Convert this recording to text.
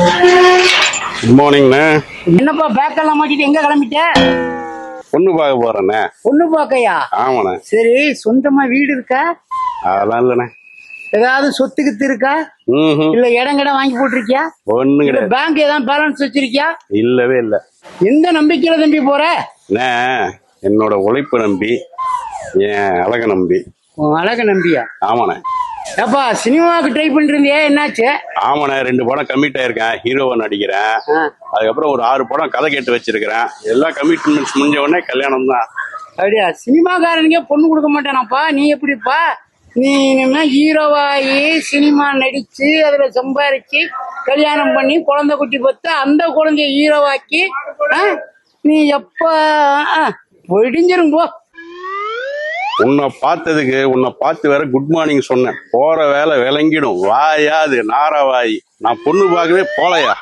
Good மார்னிங்ண்ணே. என்னப்பா பேக்கெல்லாம் மாட்டிட்டு எங்க கிளம்பிட்ட? பொண்ணு பார்க்க போறேண்ணே. பொண்ணு பார்க்கையா? ஆமாண்ணே. சரி, சொந்தமா வீடு இருக்கா? அதெல்லாம் இல்லண்ணே. ஏதாவது சொத்து கித்து இருக்கா? இல்ல இடம் கிடம் வாங்கி போட்டிருக்கியா? ஒண்ணு இல்ல கிடையாது. பேங்க் ஏதாவது பேலன்ஸ் வச்சிருக்கியா? இல்லவே இல்ல. எந்த நம்பிக்கையில தம்பி போற? அண்ணே, என்னோட உழைப்பு நம்பி, என் அழக நம்பி. உன் அழக நம்பியா? ஆமாண்ணே. ஏப்பா சினிமாவுக்கு ட்ரை பண்ணிட்டு இருந்தியே, என்னாச்சு? ஆமாண்ணே, 2 படம் கமிட் ஆயிருக்கேன். ஹீரோவா நடிக்கிறேன். அதுக்கப்புறம் ஒரு 6 படம் கதை கேட்டு வச்சிருக்கிறேன். எல்லா கமிட்மெண்ட்ஸ் முடிஞ்ச உடனே கல்யாணம் தான். அப்படியா? சினிமாக்காரனுக்கே பொண்ணு கொடுக்க மாட்டானாப்பா, நீ எப்படிப்பா? நீ இனிமே ஹீரோவாகி சினிமா நடிச்சு அதுல சம்பாரிச்சு கல்யாணம் பண்ணி குழந்தை குட்டி பத்து அந்த குழந்தைய ஹீரோவாக்கி நீ எப்ப விடிஞ்சிரும் போ. உன்னை பார்த்ததுக்கு உன்னை பார்த்து வேற குட் மார்னிங் சொன்னேன். போற வேலை விளங்கிடும். வாயாது நாரவாயி. நான் பொண்ணு பார்க்கவே போலையா.